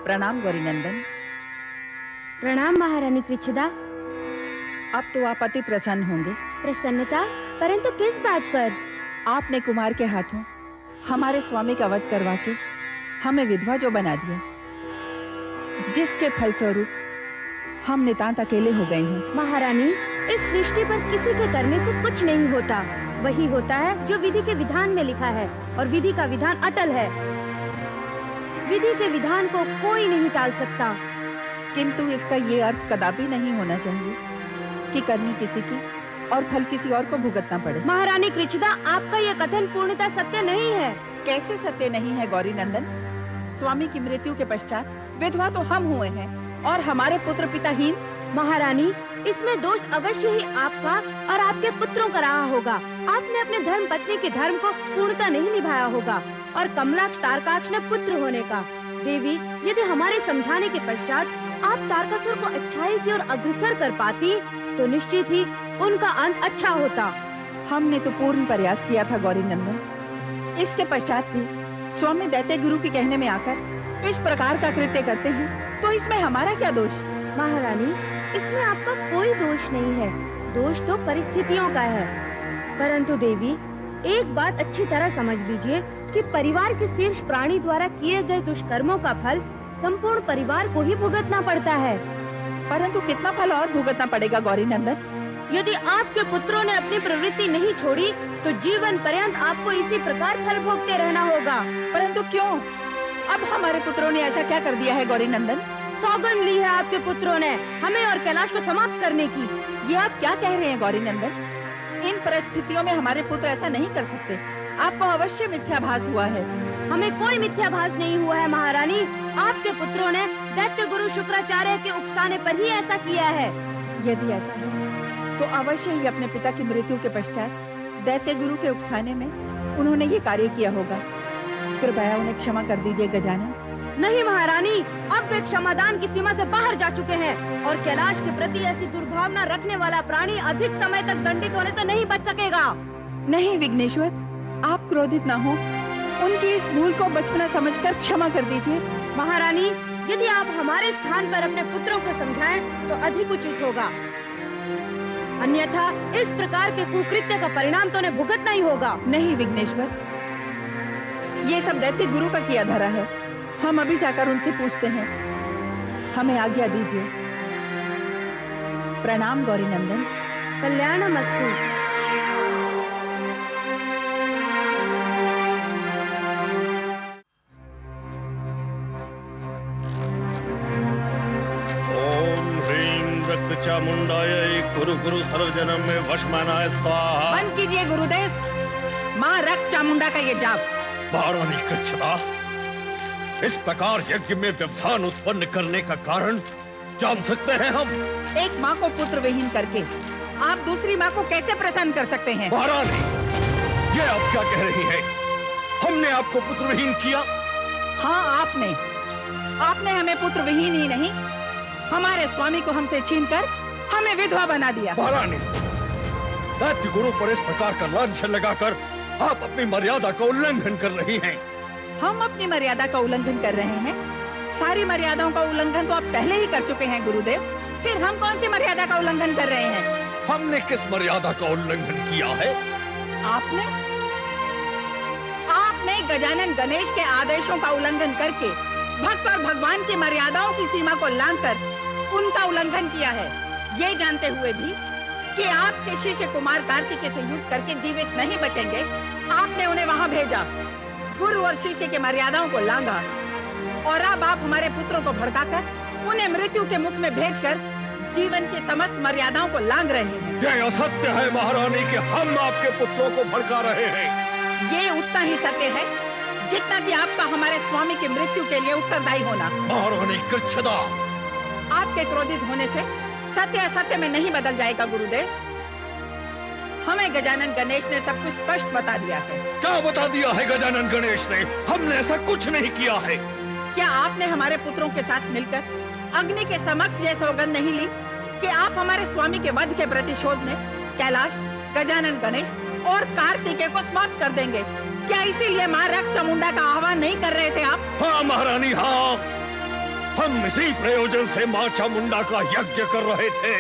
प्रणाम गौरीनंदन। प्रणाम महारानी कृच्छदा। अब तो आप अति प्रसन्न होंगे। प्रसन्नता? परंतु किस बात पर? आपने कुमार के हाथों हमारे स्वामी का वध करवा के हमें विधवा जो बना दिया, जिसके फलस्वरूप हम नितांत अकेले हो गए हैं। महारानी, इस सृष्टि पर किसी के करने से कुछ नहीं होता। वही होता है जो विधि के विधान में लिखा है, और विधि का विधान अटल है। विधि के विधान को कोई नहीं टाल सकता। किंतु इसका ये अर्थ कदापि नहीं होना चाहिए कि करनी किसी की और फल किसी और को भुगतना पड़े। महारानी कृच्छदा, आपका यह कथन पूर्णतः सत्य नहीं है। कैसे सत्य नहीं है गौरीनंदन? स्वामी की मृत्यु के पश्चात विधवा तो हम हुए हैं और हमारे पुत्र पिताहीन। महारानी, इसमें दोष अवश्य ही आपका और आपके पुत्रों का रहा होगा। आपने अपने धर्म पत्नी के धर्म को पूर्णतः नहीं निभाया होगा, और कमलाक्ष तारकाक्ष ने पुत्र होने का। देवी, यदि हमारे समझाने के पश्चात आप तारकासुर को अच्छाई की ओर अग्रसर कर पाती, तो निश्चित ही उनका अंत अच्छा होता। हमने तो पूर्ण प्रयास किया था गौरीनंदन। इसके पश्चात भी स्वामी दैत्य गुरु के कहने में आकर इस प्रकार का कृत्य करते हैं, तो इसमें हमारा क्या दोष? महारानी, इसमें आपका कोई दोष नहीं है। दोष तो परिस्थितियों का है। परंतु देवी, एक बात अच्छी तरह समझ लीजिए कि परिवार के शीर्ष प्राणी द्वारा किए गए दुष्कर्मों का फल संपूर्ण परिवार को ही भुगतना पड़ता है। परंतु कितना फल और भुगतना पड़ेगा गौरीनंदन? यदि आपके पुत्रों ने अपनी प्रवृत्ति नहीं छोड़ी, तो जीवन पर्यंत आपको इसी प्रकार फल भोगते रहना होगा। परंतु क्यों? अब हमारे पुत्रों ने ऐसा क्या कर दिया है गौरीनंदन? सौगंध ली है आपके पुत्रों ने हमें और कैलाश को समाप्त करने की। ये आप क्या कह रहे हैं गौरीनंदन? इन परिस्थितियों में हमारे पुत्र ऐसा नहीं कर सकते। आपको अवश्य मिथ्याभास हुआ है। हमें कोई मिथ्याभास नहीं हुआ है महारानी। आपके पुत्रों ने दैत्य गुरु शुक्राचार्य के उकसाने पर ही ऐसा किया है। यदि ऐसा है तो अवश्य ही अपने पिता की मृत्यु के पश्चात दैत्य गुरु के उकसाने में उन्होंने ये कार्य किया होगा। कृपया उन्हें क्षमा कर दीजिए गजानन। नहीं महारानी, अब वे क्षमादान की सीमा से बाहर जा चुके हैं, और कैलाश के प्रति ऐसी दुर्भावना रखने वाला प्राणी अधिक समय तक दंडित होने से नहीं बच सकेगा। नहीं विघ्नेश्वर, आप क्रोधित न हो। उनकी इस भूल को बचपना समझकर क्षमा कर दीजिए। महारानी, यदि आप हमारे स्थान पर अपने पुत्रों को समझाएं तो अधिक उचित होगा। अन्यथा इस प्रकार के कुकृत्य का परिणाम तो उन्हें भुगतना ही होगा। नहीं विघ्नेश्वर, ये सब दैत्य गुरु का किया धरा है। हम अभी जाकर उनसे पूछते हैं। हमें आज्ञा दीजिए। प्रणाम गौरीनंदन। कल्याणमस्तु। ओम ह्रीं रक्त चामुंडाय कुरु कुरु सर्वजनम में वशमानाय स्वाहा। बंद कीजिए गुरुदेव। माँ रक्त चामुंडा का ये जाप। महारानी कृच्छदा, इस प्रकार यज्ञ में व्यवधान उत्पन्न करने का कारण जान सकते हैं हम? एक माँ को पुत्र विहीन करके आप दूसरी माँ को कैसे प्रसन्न कर सकते हैं? महारानी, ये आप क्या कह रही हैं? हमने आपको पुत्र विहीन किया? हाँ, आपने हमें पुत्र विहीन ही नहीं, हमारे स्वामी को हमसे छीनकर हमें विधवा बना दिया। महारानी, दैत्य गुरु पर इस प्रकार का लांछन लगाकर आप अपनी मर्यादा का उल्लंघन कर रही हैं। हम अपनी मर्यादा का उल्लंघन कर रहे हैं? सारी मर्यादाओं का उल्लंघन तो आप पहले ही कर चुके हैं गुरुदेव। फिर हम कौन सी मर्यादा का उल्लंघन कर रहे हैं? हमने किस मर्यादा का उल्लंघन किया है? आपने गजानन गणेश के आदेशों का उल्लंघन करके भक्त और भगवान की मर्यादाओं की सीमा को लांघकर उनका उल्लंघन किया है। ये जानते हुए भी कि आपके शिष्य कुमार कार्तिकेय से युद्ध करके जीवित नहीं बचेंगे, आपने उन्हें वहाँ भेजा, गुरु और शिष्य की मर्यादाओं को लांघा, और अब आप हमारे पुत्रों को भड़काकर उन्हें मृत्यु के मुख में भेजकर जीवन की समस्त मर्यादाओं को लांघ रहे हैं। यह असत्य है महारानी कि हम आपके पुत्रों को भड़का रहे हैं। ये उतना ही सत्य है जितना कि आपका हमारे स्वामी की मृत्यु के लिए उत्तरदायी होना। महारानी कृच्छदा, आपके क्रोधित होने से सत्य असत्य में नहीं बदल जाएगा गुरुदेव। हमें गजानन गणेश ने सब कुछ स्पष्ट बता दिया है। क्या बता दिया है गजानन गणेश ने? हमने ऐसा कुछ नहीं किया है। क्या आपने हमारे पुत्रों के साथ मिलकर अग्नि के समक्ष ये सौगंध नहीं ली कि आप हमारे स्वामी के वध के प्रतिशोध में कैलाश, गजानन गणेश और कार्तिकेय को समाप्त कर देंगे? क्या इसीलिए मां रक्त चामुंडा का आह्वान नहीं कर रहे थे आप? हाँ महारानी, हाँ। हम इसी प्रयोजन से मां चामुंडा का यज्ञ कर रहे थे।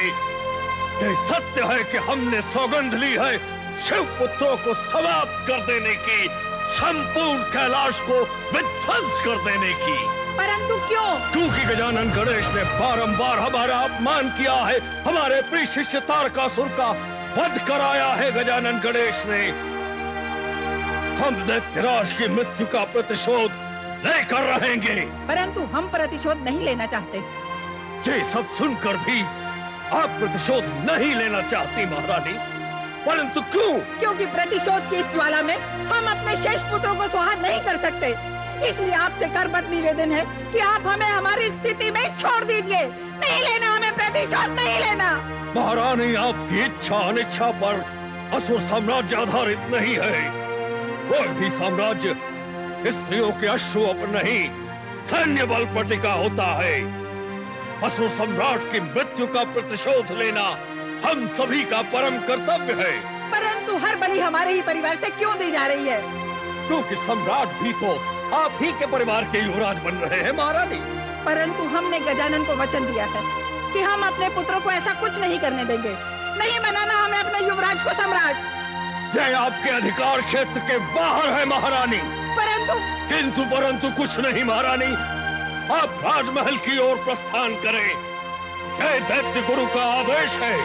ये सत्य है कि हमने सौगंध ली है शिव पुत्रों को समाप्त कर देने की, संपूर्ण कैलाश को विध्वंस कर देने की। परंतु क्यों? क्योंकि गजानन गणेश ने बारंबार हमारा अपमान किया है, हमारे प्रिय शिष्य तारकासुर का वध कराया है गजानन गणेश ने। हम दैत्यराज की मृत्यु का प्रतिशोध लेकर रहेंगे। परंतु हम प्रतिशोध नहीं लेना चाहते। ये सब सुनकर भी आप प्रतिशोध नहीं लेना चाहती महारानी, परंतु क्यों? क्योंकि प्रतिशोध की इस ज्वाला में हम अपने शेष पुत्रों को स्वाहा नहीं कर सकते। इसलिए आपसे करबद्ध निवेदन है कि आप हमें हमारी स्थिति में छोड़ दीजिए। नहीं लेना हमें प्रतिशोध, नहीं लेना। महारानी, आपकी इच्छा अनिच्छा पर असुर साम्राज्य आधारित नहीं है। कोई भी साम्राज्य स्त्रियों के अश्रुओं पर नहीं, सैन्य बल पर टिका होता है। असुर सम्राट की मृत्यु का प्रतिशोध लेना हम सभी का परम कर्तव्य है। परंतु हर बलि हमारे ही परिवार से क्यों दी जा रही है? क्योंकि सम्राट भी तो आप ही के परिवार के युवराज बन रहे हैं महारानी। परंतु हमने गजानन को वचन दिया है कि हम अपने पुत्रों को ऐसा कुछ नहीं करने देंगे। नहीं बनाना हमें अपने युवराज को सम्राट। यह आपके अधिकार क्षेत्र के बाहर है महारानी। किंतु परंतु कुछ नहीं महारानी, आप राजमहल की ओर प्रस्थान करें। यह दैत्य गुरु का आदेश है।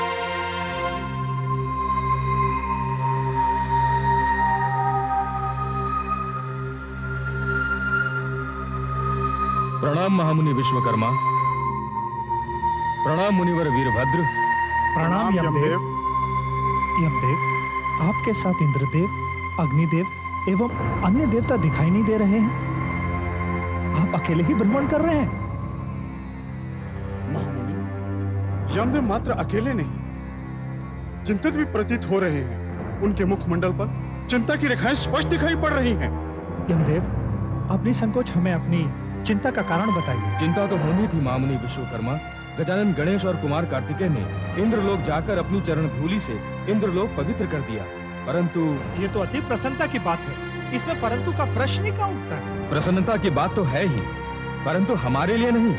प्रणाम महामुनि विश्वकर्मा। प्रणाम मुनिवर वीरभद्र। प्रणाम यमदेव। यमदेव, आपके साथ इंद्रदेव, अग्निदेव एवं अन्य देवता दिखाई नहीं दे रहे हैं। आप अकेले ही भ्रमण कर रहे हैं। महामुनि, यमदेव मात्र अकेले नहीं, चिंतित भी प्रतीत हो रहे हैं। उनके मुखमंडल पर चिंता की रेखाएं स्पष्ट दिखाई पड़ रही हैं। यमदेव, अपनी संकोच हमें अपनी चिंता का कारण बताइए। चिंता तो होनी थी महामुनि विश्वकर्मा। गजानन गणेश और कुमार कार्तिकेय ने इंद्रलोक जाकर अपनी चरण धूलि से इंद्रलोक पवित्र कर दिया, परंतु ये तो अति प्रसन्नता की बात है। इसमें परंतु का प्रश्न ही कहाँ उठता है? प्रसन्नता की बात तो है ही, परंतु हमारे लिए नहीं,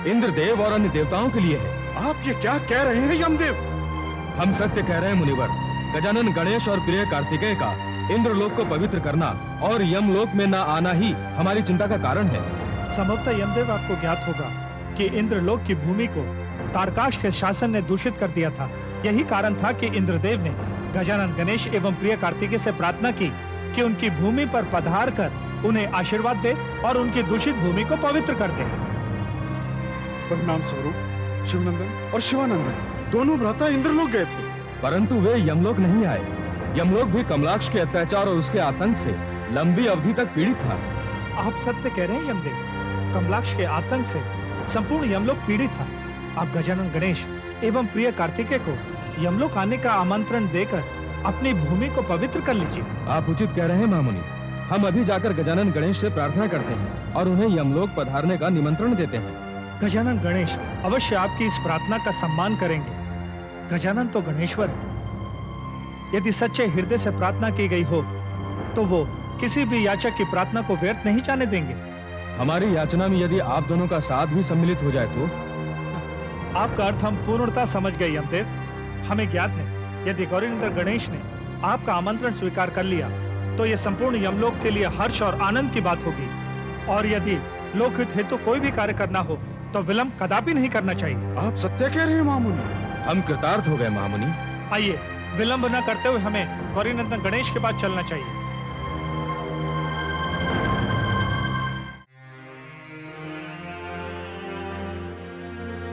इंद्रदेव और अन्य देवताओं के लिए है। आप ये क्या कह रहे हैं यमदेव? हम सत्य कह रहे हैं मुनिवर। गजानन गणेश और प्रिय कार्तिकेय का इंद्रलोक को पवित्र करना और यमलोक में न आना ही हमारी चिंता का कारण है। संभवतः यमदेव आपको ज्ञात होगा कि इंद्रलोक की भूमि को तारकाश के शासन ने दूषित कर दिया था। यही कारण था कि इंद्रदेव ने गजानन गणेश एवं प्रिय कार्तिकेय से प्रार्थना की कि उनकी भूमि पर पधार कर उन्हें आशीर्वाद दे और उनकी दूषित भूमि को पवित्र कर दे। परिणाम स्वरूप शिवनंदन और शिवानंदन दोनों भ्राता इंद्रलोक गए थे, परंतु वे यमलोक नहीं आए। यमलोक भी कमलाक्ष के अत्याचार और उसके आतंक से लंबी अवधि तक पीड़ित था। आप सत्य कह रहे हैं यमदेव। कमलाक्ष के आतंक से संपूर्ण यमलोक पीड़ित था। आप गजानन गणेश एवं प्रिय कार्तिकेय को यमलोक आने का आमंत्रण देकर अपनी भूमि को पवित्र कर लीजिए। आप उचित कह रहे हैं महामुनि। हम अभी जाकर गजानन गणेश से प्रार्थना करते हैं और उन्हें यमलोक पधारने का निमंत्रण देते हैं। गजानन गणेश अवश्य आपकी इस प्रार्थना का सम्मान करेंगे। गजानन तो गणेश्वर है। यदि सच्चे हृदय से प्रार्थना की गई हो तो वो किसी भी याचक की प्रार्थना को व्यर्थ नहीं जाने देंगे। हमारी याचना में यदि आप दोनों का साथ भी सम्मिलित हो जाए तो? आपका अर्थ हम पूर्णतः समझ गए यमदेव। हमें ज्ञात है यदि गौरीनंदन गणेश ने आपका आमंत्रण स्वीकार कर लिया तो यह संपूर्ण यमलोक के लिए हर्ष और आनंद की बात होगी। और यदि लोकहित हेतु कोई भी कार्य करना हो तो विलंब कदापि नहीं करना चाहिए। आप सत्य कह रहे हैं महामुनि। हम कृतार्थ हो गए महामुनि। आइए, विलंब न करते हुए हमें गौरीनंदन गणेश के पास चलना चाहिए।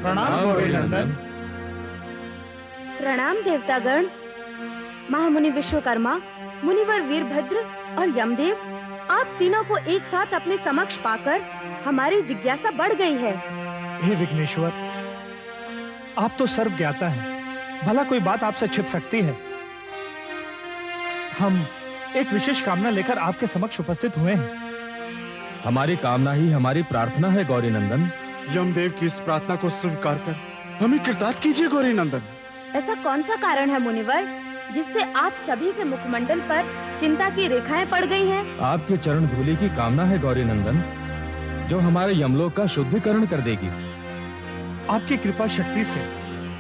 प्रणाम गौरीनंदन। प्रणाम देवतागण। महामुनि विश्वकर्मा, मुनिवर वीरभद्र और यमदेव, आप तीनों को एक साथ अपने समक्ष पाकर हमारी जिज्ञासा बढ़ गई है। हे विघ्नेश्वर, आप तो सर्व ज्ञाता हैं। भला कोई बात आपसे छिप सकती है? हम एक विशेष कामना लेकर आपके समक्ष उपस्थित हुए हैं। हमारी कामना ही हमारी प्रार्थना है गौरीनंदन। यमदेव की इस प्रार्थना को स्वीकार कर हमें कृतार्थ कीजिए गौरीनंदन। ऐसा कौन सा कारण है मुनिवर जिससे आप सभी के मुखमंडल पर चिंता की रेखाएं पड़ गई हैं? आपके चरण धूलि की कामना है गौरीनंदन। जो हमारे यमलोक का शुद्धिकरण कर देगी। आपकी कृपा शक्ति से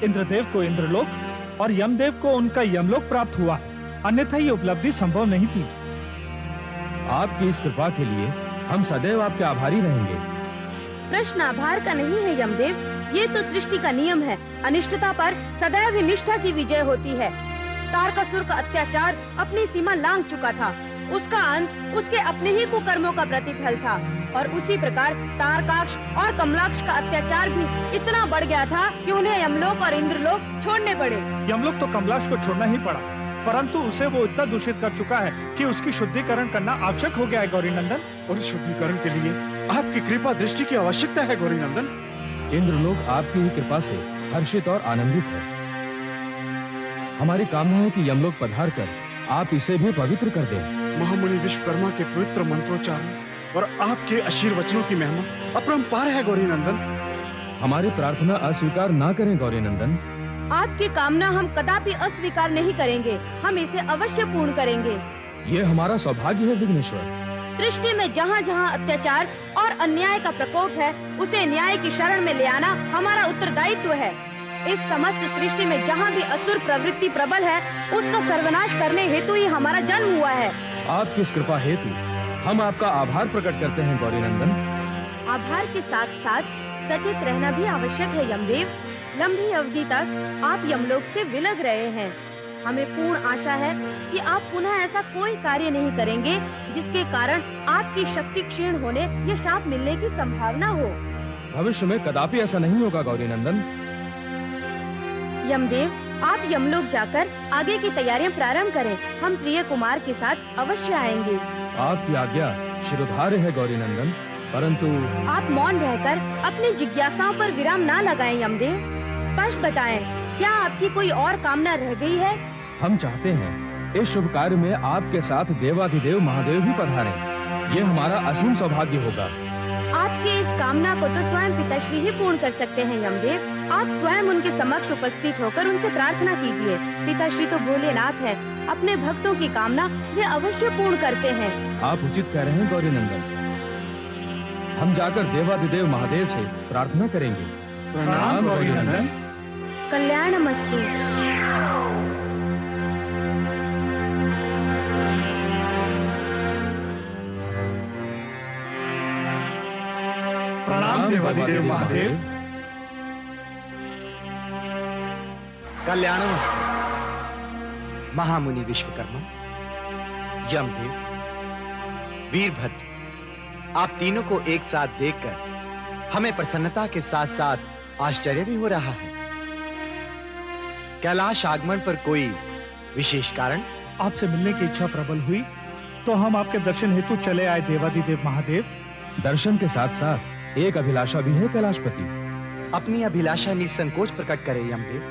इंद्रदेव को इंद्रलोक और यमदेव को उनका यमलोक प्राप्त हुआ, अन्यथा ये उपलब्धि संभव नहीं थी। आपकी इस कृपा के लिए हम सदैव आपके आभारी रहेंगे। प्रश्न आभार का नहीं है यमदेव, ये तो सृष्टि का नियम है। अनिष्टता पर सदैव ही निष्ठा की विजय होती है। तारकासुर का अत्याचार अपनी सीमा लांघ चुका था। उसका अंत उसके अपने ही कुकर्मों का प्रतिफल था, और उसी प्रकार तारकाक्ष और कमलाक्ष का अत्याचार भी इतना बढ़ गया था कि उन्हें यमलोक और इंद्रलोक छोड़ने पड़े। यमलोक तो कमलाक्ष को छोड़ना ही पड़ा, परंतु उसे वो इतना दूषित कर चुका है कि उसकी शुद्धिकरण करना आवश्यक हो गया है गौरी नंदन। और इस शुद्धिकरण के लिए आपकी कृपा दृष्टि की आवश्यकता है गौरी नंदन। इंद्रलोक आपकी ही कृपा से हर्षित और आनंदित है। हमारी कामना है कि यमलोक पधार कर आप इसे भी पवित्र कर दें। महामुनि विश्वकर्मा के पवित्र मंत्रोच्चारण और आपके आशीर्वचनों की महिमा अपरंपार है गौरी नंदन। हमारी प्रार्थना अस्वीकार ना करें गौरी नंदन। आपकी कामना हम कदापि अस्वीकार नहीं करेंगे, हम इसे अवश्य पूर्ण करेंगे। ये हमारा सौभाग्य है विघ्नेश्वर। सृष्टि में जहाँ जहाँ अत्याचार और अन्याय का प्रकोप है, उसे न्याय की शरण में ले आना हमारा उत्तरदायित्व है। इस समस्त सृष्टि में जहाँ भी असुर प्रवृत्ति प्रबल है, उसका सर्वनाश करने हेतु ही हमारा जन्म हुआ है। आपकी इस कृपा हेतु हम आपका आभार प्रकट करते हैं गौरी नंदन। आभार के साथ साथ सचेत रहना भी आवश्यक है यमदेव। लंबी अवधि तक आप यमलोक से विलग रहे हैं। हमें पूर्ण आशा है कि आप पुनः ऐसा कोई कार्य नहीं करेंगे जिसके कारण आपकी शक्ति क्षीण होने या शाप मिलने की संभावना हो। भविष्य में कदापि ऐसा नहीं होगा गौरी नंदन। यमदेव, आप यमलोक जाकर आगे की तैयारियां प्रारंभ करें। हम प्रिय कुमार के साथ अवश्य आएंगे। आपकी आज्ञा शिरोधार्य है गौरी नंदन, परंतु आप मौन रहकर अपनी जिज्ञासाओं पर विराम ना लगाएं यमदेव। स्पष्ट बताएं, क्या आपकी कोई और कामना रह गई है? हम चाहते हैं इस शुभ कार्य में आपके साथ देवाधिदेव महादेव भी पधारें। ये हमारा असीम सौभाग्य होगा। आपकी इस कामना को तो स्वयं पिताश्री ही पूर्ण कर सकते हैं यमदेव। आप स्वयं उनके समक्ष उपस्थित होकर उनसे प्रार्थना कीजिए। पिताश्री तो भोलेनाथ है, अपने भक्तों की कामना वे अवश्य पूर्ण करते हैं। आप उचित कह रहे हैं गौरी नंदन। हम जाकर देवाधिदेव महादेव से प्रार्थना करेंगे। प्रणाम गौरी नंदन। कल्याणमस्तु। प्रणाम देवाधिदेव महादेव। कल्याणमस्तु। महामुनि विश्वकर्मा, यमदेव, वीरभद्र, आप तीनों को एक साथ देखकर हमें प्रसन्नता के साथ साथ आश्चर्य भी हो रहा है। कैलाश आगमन पर कोई विशेष कारण? आपसे मिलने की इच्छा प्रबल हुई तो हम आपके दर्शन हेतु चले आए देवाधिदेव महादेव। दर्शन के साथ साथ एक अभिलाषा भी है कैलाशपति। अपनी अभिलाषा निसंकोच प्रकट करें यमदेव।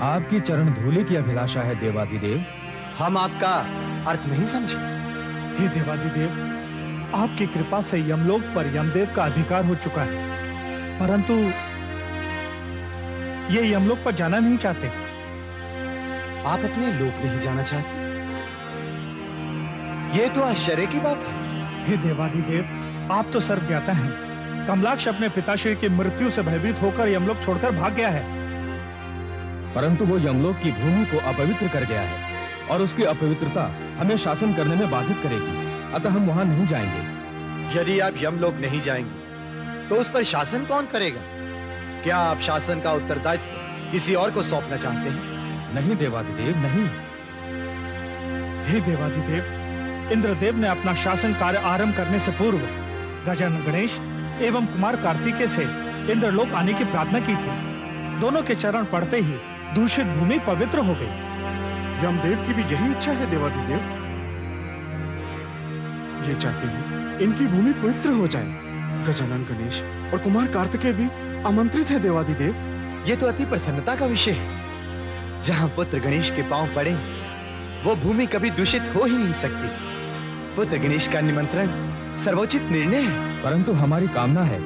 आपकी चरण धूलि की अभिलाषा है देवाधिदेव। हम आपका अर्थ नहीं समझे। हे देवाधिदेव, आपकी कृपा से यमलोक पर यमदेव का अधिकार हो चुका है, परंतु ये यमलोक पर जाना नहीं चाहते। आप अपने लोक नहीं जाना चाहते? ये तो आश्चर्य की बात है। हे देवाधिदेव, आप तो सर्वज्ञाता हैं। कमलाक्ष अपने पिताश्री की मृत्यु से भयभीत होकर यमलोक छोड़कर भाग गया है, परंतु वो यमलोक की भूमि को अपवित्र कर गया है और उसकी अपवित्रता हमें शासन करने में बाधित करेगी, अतः हम वहां नहीं जाएंगे। यदि आप यमलोक नहीं जाएंगे तो उस पर शासन कौन करेगा? क्या आप शासन का उत्तरदायित्व किसी और को सौंपना चाहते हैं? नहीं देवाधिदेव, नहीं। हे देवाधिदेव, इंद्रदेव ने अपना शासन कार्य आरंभ करने से पूर्व गजानन गणेश एवं कुमार कार्तिकेय से इंद्रलोक आने की प्रार्थना की थी। दोनों के चरण पड़ते ही दूषित भूमि पवित्र हो गई। यमदेव की भी यही इच्छा है देवाधिदेव। ये चाहते हैं इनकी भूमि पवित्र हो जाए। गजानन गणेश और कुमार कार्तिकेय भी आमंत्रित है देवाधिदेव। ये तो अति प्रसन्नता का विषय है। जहां पुत्र गणेश के पांव पड़े, वो भूमि कभी दूषित हो ही नहीं सकती। पुत्र गणेश का निमंत्रण सर्वोचित निर्णय है। परंतु हमारी कामना है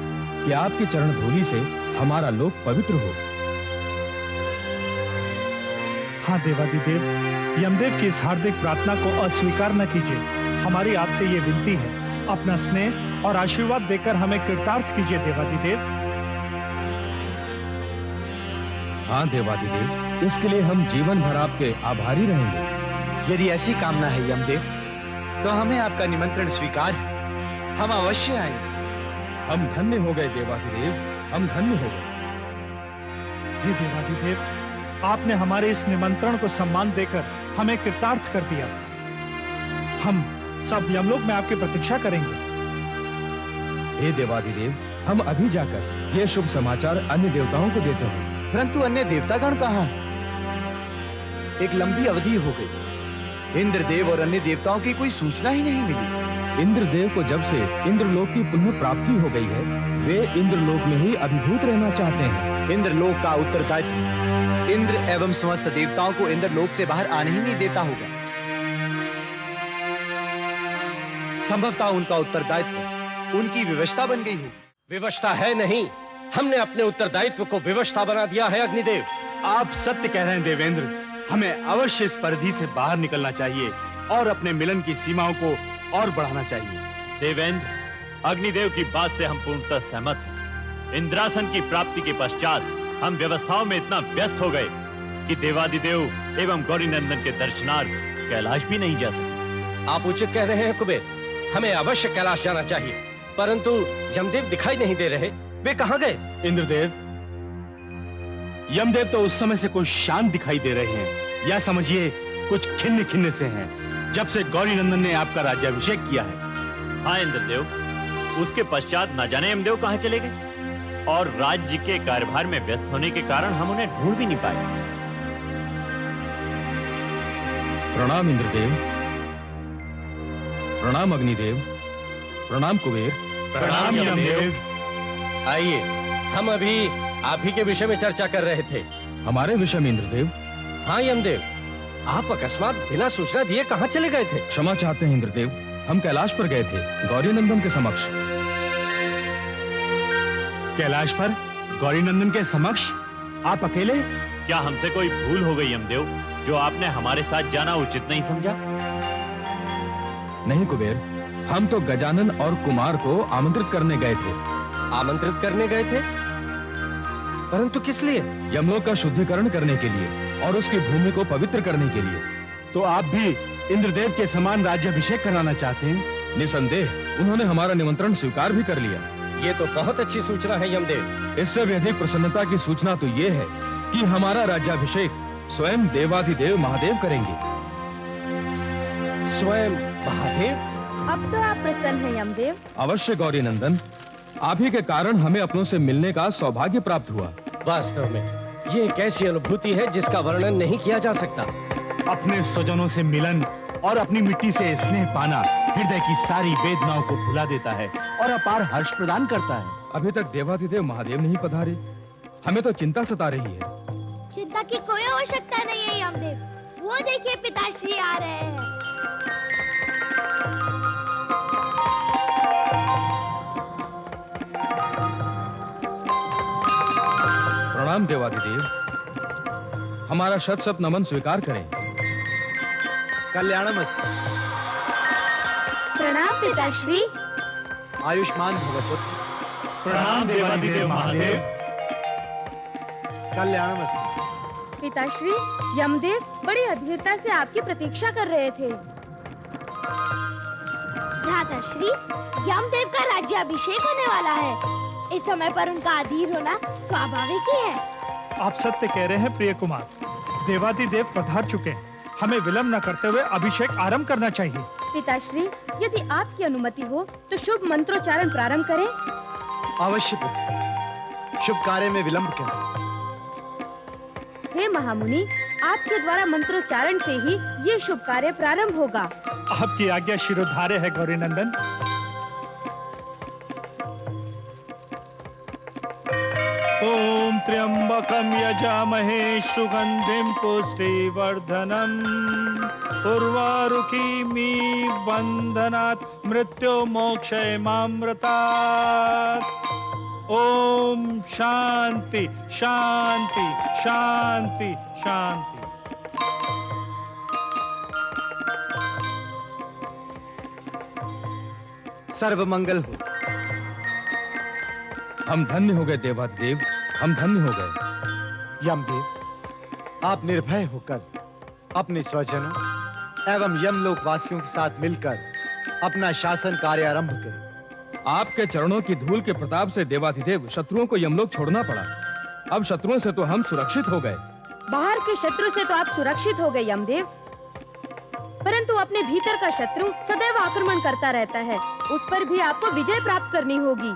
कि आपकी चरण धूलि से हमारा लोक पवित्र हो। हाँ देवाधिदेव, यमदेव की इस हार्दिक प्रार्थना को अस्वीकार न कीजिए। हमारी आपसे ये विनती है। अपना स्नेह और आशीर्वाद देकर हमें कृतार्थ कीजिए देवादिदेव। हाँ देवादिदेव, इसके लिए हम जीवन भर आपके आभारी रहेंगे। यदि ऐसी कामना है यमदेव, तो हमें आपका निमंत्रण स्वीकार है। हम अवश्य आएंगे। हम धन्य हो गए देवादिदेव, हम धन्य हो गए। हे देवादिदेव, आपने हमारे इस निमंत्रण को सम्मान देकर हमें कृतार्थ कर दिया। हम सब यमलोक में आपकी प्रतीक्षा करेंगे। हे देवादिदेव, हम अभी जाकर ये शुभ समाचार अन्य देवताओं को देते हैं। परंतु अन्य देवतागण कहाँ हैं? एक लंबी अवधि हो गई, इंद्रदेव और अन्य देवताओं की कोई सूचना ही नहीं मिली। इंद्रदेव को जब से इंद्रलोक की पुनः प्राप्ति हो गई है, वे इंद्रलोक में ही अभिभूत रहना चाहते हैं। इंद्रलोक का उत्तरदायित्व इंद्र एवं समस्त देवताओं को इंद्रलोक से बाहर आने ही नहीं देता होगा। संभवतः उनका उत्तरदायित्व उनकी विवशता बन गई हो। विवशता है नहीं, हमने अपने उत्तरदायित्व को विवशता बना दिया है अग्निदेव। आप सत्य कह रहे हैं देवेंद्र। हमें अवश्य इस परिधि से बाहर निकलना चाहिए और अपने मिलन की सीमाओं को और बढ़ाना चाहिए। देवेंद्र, अग्निदेव की बात से हम पूर्णतः सहमत हैं। इंद्रासन की प्राप्ति के पश्चात हम व्यवस्थाओं में इतना व्यस्त हो गए कि देवादिदेव एवं गौरी नंदन के दर्शनार्थ कैलाश भी नहीं जा सके। आप उचित कह रहे हैं कुबेर, हमें अवश्य कैलाश जाना चाहिए, परंतु यमदेव दिखाई नहीं दे रहे। वे कहाँ गए? इंद्रदेव, यमदेव तो उस समय से कुछ शांत दिखाई दे रहे हैं, या समझिए कुछ खिन्न खिन्न से हैं, जब से गौरी नंदन ने आपका राज्याभिषेक किया है। हाँ इंद्रदेव, उसके पश्चात न जाने यमदेव कहाँ चले गए, और राज्य के कार्यभार में व्यस्त होने के कारण हम उन्हें ढूंढ भी नहीं पाए। प्रणाम इंद्रदेव, प्रणाम अग्निदेव, प्रणाम कुबेर। प्रणाम यमदेव। आइए, हम अभी आप ही के विषय में चर्चा कर रहे थे। हमारे विषय में इंद्रदेव? हाँ यमदेव, आप अकस्मात बिना सूचना दिए कहाँ चले गए थे? क्षमा चाहते हैं इंद्रदेव, हम कैलाश पर गए थे, गौरी नंदन के समक्ष। कैलाश पर गौरी नंदन के समक्ष आप अकेले? क्या हमसे कोई भूल हो गई यमदेव, जो आपने हमारे साथ जाना उचित नहीं समझा? नहीं कुबेर, हम तो गजानन और कुमार को आमंत्रित करने गए थे। आमंत्रित करने गए थे? परंतु किस लिए? यमलोक का शुद्धिकरण करने के लिए और उसकी भूमि को पवित्र करने के लिए। तो आप भी इंद्रदेव के समान राज्याभिषेक कराना चाहते हैं? निसंदेह उन्होंने हमारा निमंत्रण स्वीकार भी कर लिया। ये तो बहुत अच्छी सूचना है यमदेव। इससे भी अधिक प्रसन्नता की सूचना तो ये है कि हमारा राज्याभिषेक स्वयं देवाधिदेव महादेव करेंगे। स्वयं महादेव? अब तो आप प्रसन्न हैं यमदेव। अवश्य गौरी नंदन, आप ही के कारण हमें अपनों से मिलने का सौभाग्य प्राप्त हुआ। वास्तव में ये एक ऐसी अनुभूति है जिसका वर्णन नहीं किया जा सकता। अपने स्वजनों से मिलन और अपनी मिट्टी से स्नेह पाना हृदय की सारी वेदनाओं को भुला देता है और अपार हर्ष प्रदान करता है। अभी तक देवाधिदेव महादेव नहीं पधारे, हमें तो चिंता सता रही है। चिंता की कोई आवश्यकता नहीं है यमदेव, वो देखिए पिताश्री आ रहे हैं। प्रणाम देवाधिदेव, हमारा शत शत नमन स्वीकार करें। कल्याणमस्तु। प्रणाम पिताश्री। आयुष्मान भव पुत्र। प्रणाम देवादिदेव महादेव। कल्याणमस्तु। पिताश्री, यमदेव बड़ी अधीरता से आपकी प्रतीक्षा कर रहे थे। भ्राताश्री, यमदेव का राज्याभिषेक होने वाला है। इस समय पर उनका अधीर होना स्वाभाविक ही है। आप सत्य कह रहे हैं प्रिय कुमार, देवादिदेव पधार चुके हैं। हमें विलंब न करते हुए अभिषेक आरंभ करना चाहिए। पिताश्री, यदि आपकी अनुमति हो तो शुभ मंत्रोच्चारण प्रारंभ करें। अवश्य पुत्र, शुभ कार्य में विलंब कैसे? हे महामुनि, आपके द्वारा मंत्रोच्चारण से ही ये शुभ कार्य प्रारंभ होगा। आपकी आज्ञा शिरोधार्य है गौरी नंदन। ओम त्र्यंबकम यजामहे सुगंधिम पुष्टिवर्धनम उर्वारुकीमी बंधनात् मृत्यु मोक्षयमामृतात्। ओम शांति शांति शांति शांति। सर्वमंगल हो। हम धन्य हो गए देवाधिदेव, हम धन्य हो गए। यमदेव, आप निर्भय होकर अपने स्वजनों एवं यमलोक वासियों के साथ मिलकर अपना शासन कार्य आरंभ करें। आपके चरणों की धूल के प्रताप से देवाधिदेव शत्रुओं को यमलोक छोड़ना पड़ा। अब शत्रुओं से तो हम सुरक्षित हो गए। बाहर के शत्रु से तो आप सुरक्षित हो गए यमदेव, परंतु अपने भीतर का शत्रु सदैव आक्रमण करता रहता है, उस पर भी आपको विजय प्राप्त करनी होगी।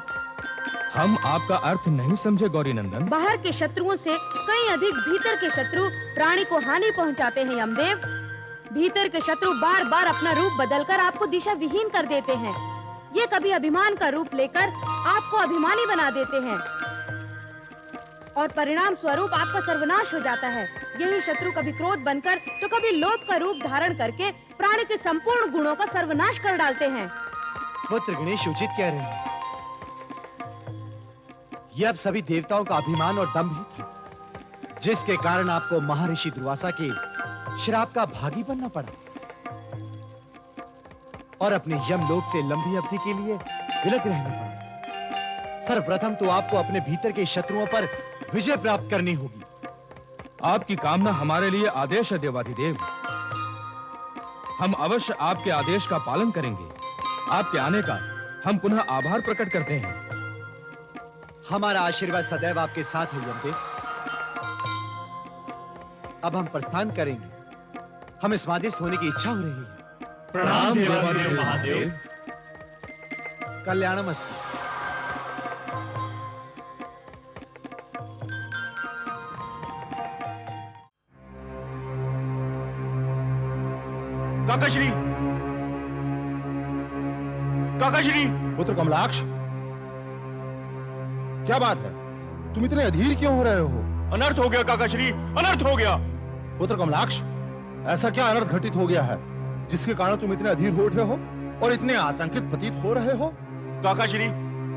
हम आपका अर्थ नहीं समझे गौरी नंदन। बाहर के शत्रुओं से कहीं अधिक भीतर के शत्रु प्राणी को हानि पहुंचाते हैं यमदेव। भीतर के शत्रु बार बार अपना रूप बदलकर आपको दिशा विहीन कर देते हैं। ये कभी अभिमान का रूप लेकर आपको अभिमानी बना देते हैं और परिणाम स्वरूप आपका सर्वनाश हो जाता है। यही शत्रु कभी क्रोध बनकर तो कभी लोभ का रूप धारण करके प्राणी के संपूर्ण गुणों का सर्वनाश कर डालते हैं। पुत्र गणेश उचित कह रहे हैं। ये अब सभी देवताओं का अभिमान और दंभ ही था, जिसके कारण आपको महर्षि दुर्वासा के श्राप का भागी बनना पड़ा और अपने यमलोक से लंबी अवधि के लिए विलग रहना पड़ा। सर्वप्रथम तो आपको अपने भीतर के शत्रुओं पर विजय प्राप्त करनी होगी। आपकी कामना हमारे लिए आदेश है देवाधिदेव। हम अवश्य आपके आदेश का पालन करेंगे। आपके आने का हम पुनः आभार प्रकट करते हैं। हमारा आशीर्वाद सदैव आपके साथ है यमदेव। अब हम प्रस्थान करेंगे। हमें स्वादिष्ट होने की इच्छा हो रही है। प्रणाम देवाधिदेव महादेव। कल्याणमस्तु। काकाश्री, काकाश्री। पुत्र कमलाक्ष, क्या बात है? तुम इतने अधीर क्यों हो रहे हो? अनर्थ हो गया काकाश्री, अनर्थ हो गया। पुत्र कमलाक्ष, ऐसा क्या अनर्थ घटित हो गया है जिसके कारण तुम इतने अधीर हो उठे हो और इतने आतंकित प्रतीत हो रहे हो? काकाश्री,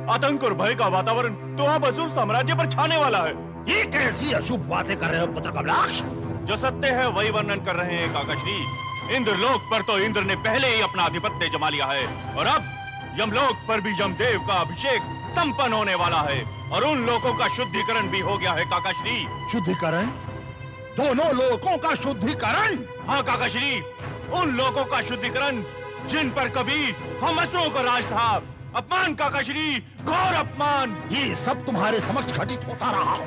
आतंक और भय का वातावरण तो अब असुर साम्राज्य पर छाने वाला है। ये कैसी अशुभ बातें कर रहे हो पुत्र कमलाक्ष? जो सत्य है वही वर्णन कर रहे हैं काकाश्री। इंद्रलोक पर तो इंद्र ने पहले ही अपना आधिपत्य जमा लिया है और अब यमलोक पर भी यमदेव का अभिषेक संपन्न होने वाला है और उन लोगों का शुद्धिकरण भी हो गया है काकाश्री। शुद्धिकरण? दोनों लोकों का शुद्धिकरण? हाँ काकाश्री, उन लोगों का शुद्धिकरण जिन पर कभी हम असुरों का राज था। अपमान काकाश्री, घोर अपमान। ये सब तुम्हारे समक्ष घटित होता रहा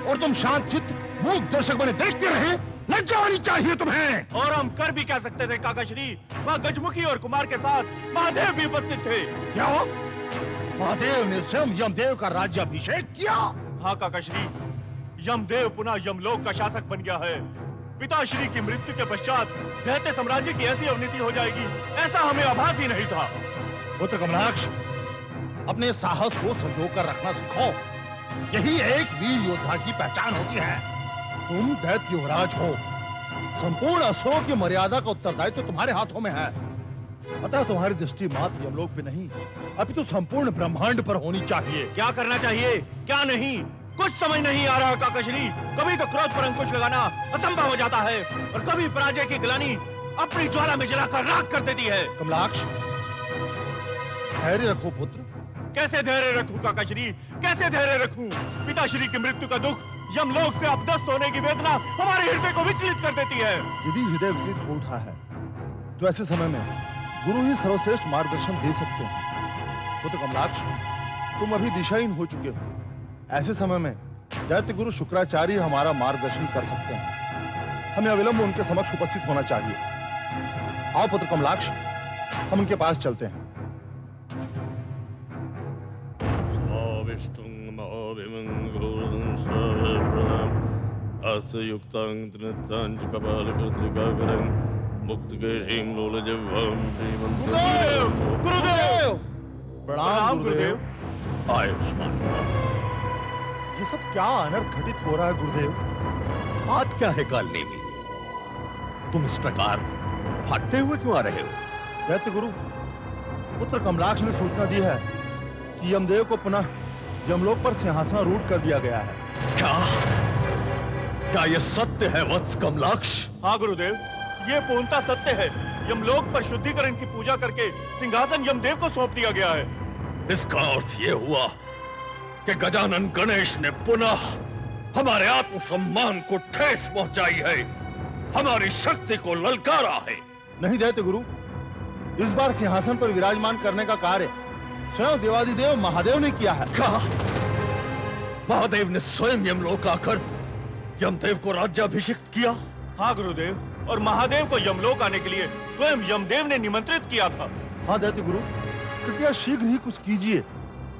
और तुम शांत चित्त मूक दर्शक बने देखते रहे। लज्जा होनी चाहिए तुम्हें। और हम कर भी क्या सकते थे काकाश्री? वहाँ गजमुखी और कुमार के साथ महादेव भी उपस्थित थे। क्या? महादेव ने स्वयं यमदेव का राज्याभिषेक किया? हाँ काकाश्री, यमदेव पुनः यमलोक का शासक बन गया है। पिताश्री की मृत्यु के पश्चात दैत्य साम्राज्य की ऐसी अवनति हो जाएगी, ऐसा हमें आभास ही नहीं था। पुत्र कमलाक्ष, अपने साहस को संजो कर रखना सीखो। यही एक वीर योद्धा की पहचान होती है। तुम दैत्य युवराज हो। संपूर्ण असुरों की मर्यादा का उत्तरदायित्व तुम्हारे हाथों में है। अतः तुम्हारी दृष्टि मात्र यमलोक पे नहीं, अपितु संपूर्ण ब्रह्मांड पर होनी चाहिए। क्या करना चाहिए, क्या नहीं, कुछ समझ नहीं आ रहा काकाश्री। कभी तो क्रोध पर अंकुश लगाना असंभव हो जाता है और कभी पराजय की ग्लानि अपनी ज्वाला में जलाकर राख कर देती है। कमलाक्ष, धैर्य रखो पुत्र। कैसे धैर्य रखूं काकाश्री, कैसे धैर्य रखूं? पिताश्री की मृत्यु का दुख, यमलोक से अपदस्थ होने की वेदना हमारे हृदय को विचलित कर देती है। यदि हृदय विचलित हो उठा है तो ऐसे समय में गुरु ही सर्वश्रेष्ठ मार्गदर्शन दे सकते हैं। पुत्र कमलाक्ष, तुम अभी दिशाहीन हो चुके हो। ऐसे समय में दैत्य गुरु शुक्राचार्य हमारा मार्गदर्शन कर सकते हैं। हमें अविलंब उनके समक्ष उपस्थित होना चाहिए। आओ पुत्र कमलाक्ष, हम उनके पास चलते हैं। गुरुदेव, गुरुदेव, प्रणाम गुरुदेव। आयुष्मान। ये सब क्या अनर्थ घटित हो रहा है गुरुदेव? बात क्या है कालनी में? तुम इस प्रकार भागते हुए क्यों आ रहे हो? दैत्य गुरु, पुत्र कमलाक्ष ने सूचना दी है कि यमदेव को पुनः यमलोक पर सिंहासन कर दिया गया है। क्या यह सत्य है वत्स कमलाक्ष? हाँ गुरुदेव, ये पूर्णतः सत्य है। यमलोक पर शुद्धिकरण की पूजा करके सिंहासन यमदेव को सौंप दिया गया है। इसका अर्थ ये हुआ कि गजानन गणेश ने पुनः हमारे आत्मसम्मान को ठेस पहुंचाई है, हमारी शक्ति को ललकारा है। नहीं दैत्य गुरु, इस बार सिंहासन पर विराजमान करने का कार्य स्वयं देवादिदेव महादेव ने किया है। कहा महादेव ने स्वयं यमलोक आकर यमदेव को राज्याभिषिक्त किया। हाँ गुरुदेव, और महादेव को यमलोक आने के लिए स्वयं यमदेव ने निमंत्रित किया था। हाँ दैत्य गुरु, कृपया शीघ्र ही कुछ कीजिए,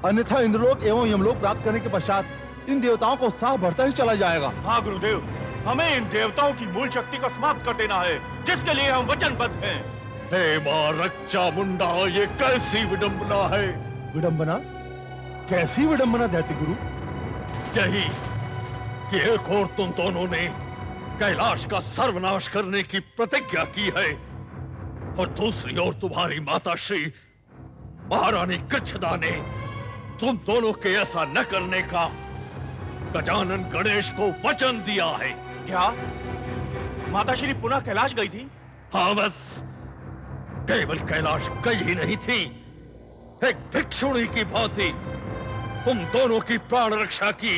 अन्यथा इंद्रलोक एवं यमलोक प्राप्त करने के पश्चात इन देवताओं को उत्साह बढ़ता ही चला जाएगा। हाँ गुरुदेव, हमें इन देवताओं की मूल शक्ति को समाप्त कर देना है, जिसके लिए हम वचनबद्ध हैं। हे मां रच्चा मुंडा, ये कैसी विडंबना है। विडंबना? कैसी विडंबना दैत्य गुरु? यही कि एक और तुम दोनों ने कैलाश का सर्वनाश करने की प्रतिज्ञा की है, और दूसरी ओर तुम्हारी माता श्री महारानी कृच्छदा ने तुम दोनों के ऐसा न करने का गजानन गणेश को वचन दिया है। क्या माता श्री पुनः कैलाश गई थी? हाँ, बस केवल कैलाश गई ही नहीं थी, एक भिक्षुणी की भांति तुम दोनों की प्राण रक्षा की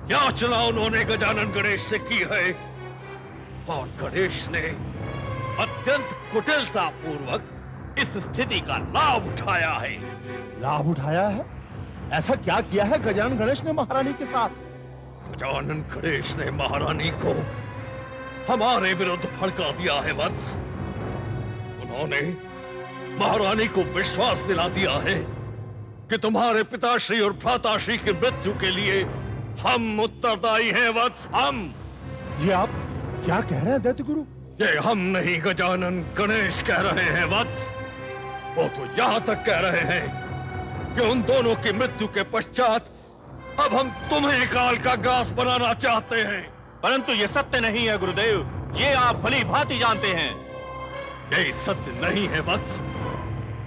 याचना उन्होंने गजानन गणेश से की है, और गणेश ने अत्यंत कुटिलता पूर्वक इस स्थिति का लाभ उठाया है। लाभ उठाया है? ऐसा क्या किया है गजानन गणेश ने महारानी के साथ? गजानन गणेश ने महारानी को हमारे विरुद्ध भड़का दिया है वत्स। उन्होंने महारानी को विश्वास दिला दिया है कि तुम्हारे पिताश्री और भ्राताश्री की मृत्यु के लिए हम उत्तरदायी हैं वत्स, हम। ये आप क्या कह रहे हैं दैत्य गुरु? ये हम नहीं, गजानन गणेश कह रहे हैं वत्स। वो तो यहां तक कह रहे हैं कि उन दोनों की मृत्यु के पश्चात अब हम तुम्हें काल का ग्रास बनाना चाहते हैं। परंतु ये सत्य नहीं है गुरुदेव, ये आप भली भांति जानते हैं। ये सत्य नहीं है वत्स,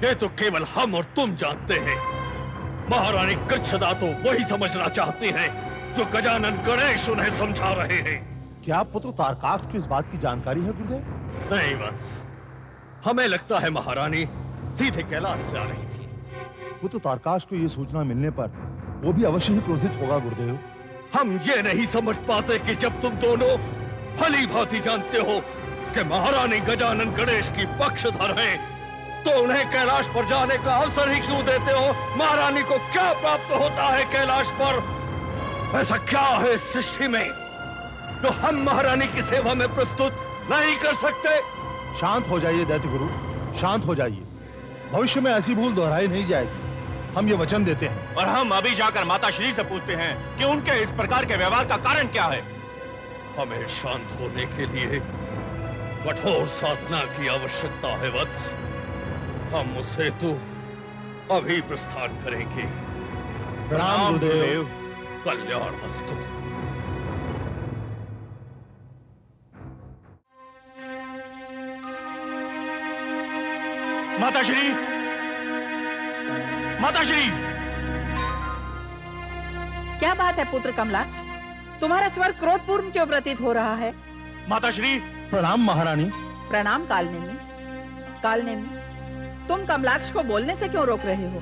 ये तो केवल हम और तुम जानते हैं। महारानी कृच्छदा तो वही समझना चाहती हैं जो गजानन गणेश उन्हें समझा रहे हैं। क्या पुत्र तारकाक्ष को इस बात की जानकारी है गुरुदेव? नहीं वत्स, हमें लगता है महारानी सीधे कैलाश से आ रही थी। पुत्र तारकाक्ष को यह सूचना मिलने पर वो भी अवश्य ही क्रोधित होगा गुरुदेव। हम ये नहीं समझ पाते कि जब तुम दोनों भली भांति जानते हो कि महारानी गजानन गणेश की पक्षधर हैं, तो उन्हें कैलाश पर जाने का अवसर ही क्यों देते हो? महारानी को क्या प्राप्त होता है कैलाश पर? ऐसा क्या है इस सृष्टि में जो हम महारानी की सेवा में प्रस्तुत नहीं कर सकते? शांत हो जाइए दैत्य गुरु, शांत हो जाइए। भविष्य में ऐसी भूल दोहराई नहीं जाएगी, हम ये वचन देते हैं। और हम अभी जाकर माता श्री से पूछते हैं कि उनके इस प्रकार के व्यवहार का कारण क्या है। हमें शांत होने के लिए कठोर साधना की आवश्यकता है वत्स। हम उस हेतु अभी प्रस्थान करेंगे। प्रणाम गुरुदेव। कल्याण वस्तु। माताश्री, माताश्री! क्या बात है पुत्र कमलाक्ष, तुम्हारा स्वर क्रोधपूर्ण क्यों प्रतीत हो रहा है? माताश्री! प्रणाम महारानी। प्रणाम कालनेमी। कालनेमी, तुम कमलाक्ष को बोलने से क्यों रोक रहे हो?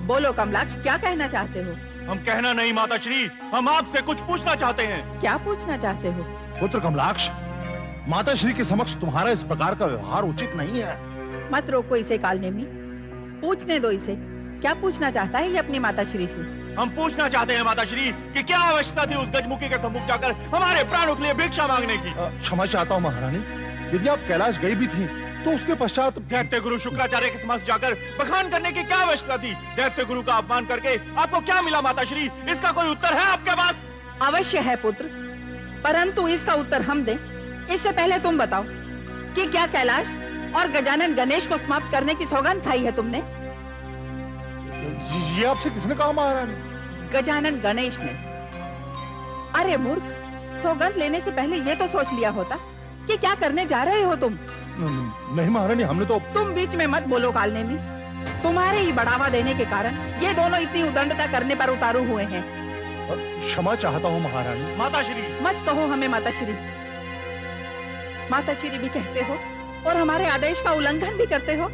बोलो कमलाक्ष, क्या कहना चाहते हो? हम कहना नहीं माताश्री, हम आपसे कुछ पूछना चाहते हैं। क्या पूछना चाहते हो? पुत्र कमलाक्ष, माता श्री के समक्ष तुम्हारा इस प्रकार का व्यवहार उचित नहीं है। मत रोको इसे कालनेमी, पूछने दो इसे। क्या पूछना चाहता है ये अपनी माता श्री से? हम पूछना चाहते हैं माताश्री कि क्या आवश्यकता थी उस गजमुखी के सम्मुख जाकर हमारे प्राणों के लिए भिक्षा मांगने की। क्षमा चाहता हूँ महारानी, यदि आप कैलाश गई भी थी तो उसके पश्चात दैत्य गुरु शुक्राचार्य के समक्ष जाकर बखान करने की क्या आवश्यकता थी? दैत्य गुरु का अपमान करके आपको क्या मिला माताश्री? इसका कोई उत्तर है आपके पास? अवश्य है पुत्र, परंतु इसका उत्तर हम दें इससे पहले तुम बताओ कि क्या कैलाश और गजानन गणेश को समाप्त करने की सौगंध खाई है तुमने? ये आपसे किसने कहा महारानी? गजानन गणेश ने। अरे मूर्ख, सौगंध लेने से पहले ये तो सोच लिया होता कि क्या करने जा रहे हो तुम। नहीं महारानी, हमने तो। तुम बीच में मत बोलो कालनेमी, तुम्हारे ही बढ़ावा देने के कारण ये दोनों इतनी उदंडता करने पर उतारू हुए हैं। क्षमा चाहता हूँ महारानी। माताश्री! मत कहो हमें माताश्री, माताश्री भी कहते हो और हमारे आदेश का उल्लंघन भी करते हो।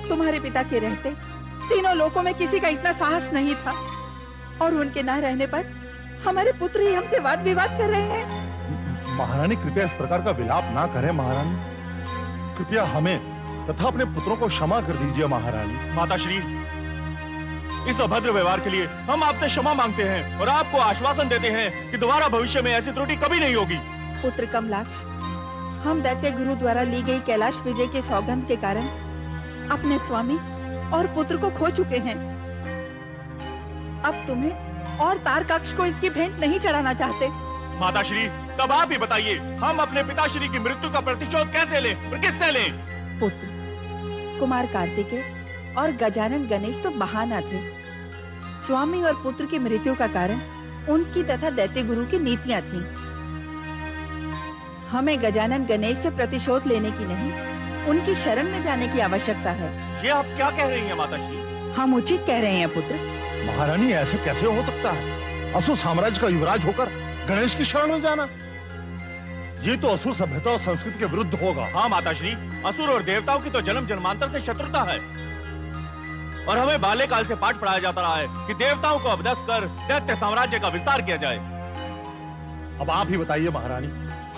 तुम्हारे पिता के रहते तीनों लोकों में किसी का इतना साहस नहीं था, और उनके ना रहने पर हमारे पुत्र ही हमसे वाद विवाद कर रहे हैं। महारानी कृपया इस प्रकार का विलाप ना करें महारानी, कृपया हमें तथा अपने पुत्रों को क्षमा कर दीजिए महारानी। माता श्री, इस अभद्र व्यवहार के लिए हम आपसे क्षमा मांगते हैं और आपको आश्वासन देते हैं कि दोबारा भविष्य में ऐसी त्रुटि कभी नहीं होगी। पुत्र कमलाक्ष, हम दैत्य गुरु द्वारा ली गई कैलाश विजय के सौगंध के कारण अपने स्वामी और पुत्र को खो चुके हैं। अब तुम्हें और तारकाक्ष को इसकी भेंट नहीं चढ़ाना चाहते। माता श्री, तब आप ही बताइए, हम अपने पिताश्री की मृत्यु का प्रतिशोध कैसे लें और किससे लें? पुत्र, कुमार कार्तिकेय और गजानन गणेश तो बहाना थे। स्वामी और पुत्र की मृत्यु का कारण उनकी तथा दैत्य गुरु की नीतियां थीं। हमें गजानन गणेश से प्रतिशोध लेने की नहीं, उनकी शरण में जाने की आवश्यकता है। ये आप क्या कह रही हैं माता श्री? हम उचित कह रहे हैं पुत्र। महारानी ऐसे कैसे हो सकता है? असुर साम्राज्य का युवराज होकर गणेश की शरण में जाना, ये तो असुर सभ्यता और संस्कृति के विरुद्ध होगा। हाँ माता श्री, असुर और देवताओं की तो जन्म जन्मांतर से शत्रुता है, और हमें बाल्यकाल से पाठ पढ़ाया जाता रहा है कि देवताओं को अपदस्थ कर दैत्य साम्राज्य का विस्तार किया जाए। अब आप ही बताइए महारानी,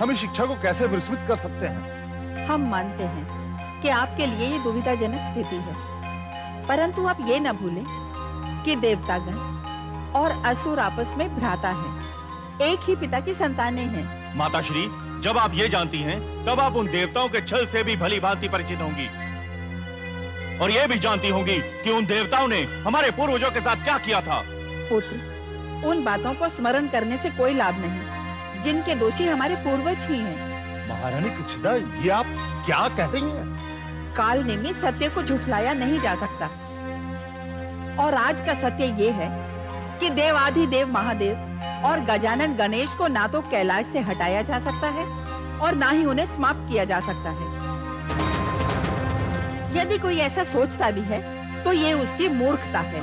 हम इस शिक्षा को कैसे विस्मृत कर सकते हैं? हम मानते हैं कि आपके लिए ये दुविधाजनक स्थिति है, परंतु आप ये न भूलें कि देवतागण और असुर आपस में भ्राता हैं, एक ही पिता की संतानें हैं। माता श्री, जब आप ये जानती हैं, तब आप उन देवताओं के छल से भी भली भांति परिचित होंगी, और ये भी जानती होंगी कि उन देवताओं ने हमारे पूर्वजों के साथ क्या किया था। पुत्र, उन बातों को स्मरण करने से कोई लाभ नहीं, जिनके दोषी हमारे पूर्वज ही हैं। महारानी कृच्छिदा, ये आप क्या कह रही हैं? काल नेमी सत्य को झुठलाया नहीं जा सकता, और आज का सत्य ये है कि देवाधिदेव महादेव और गजानन गणेश को ना तो कैलाश से हटाया जा सकता है और ना ही उन्हें समाप्त किया जा सकता है। यदि कोई ऐसा सोचता भी है तो ये उसकी मूर्खता है।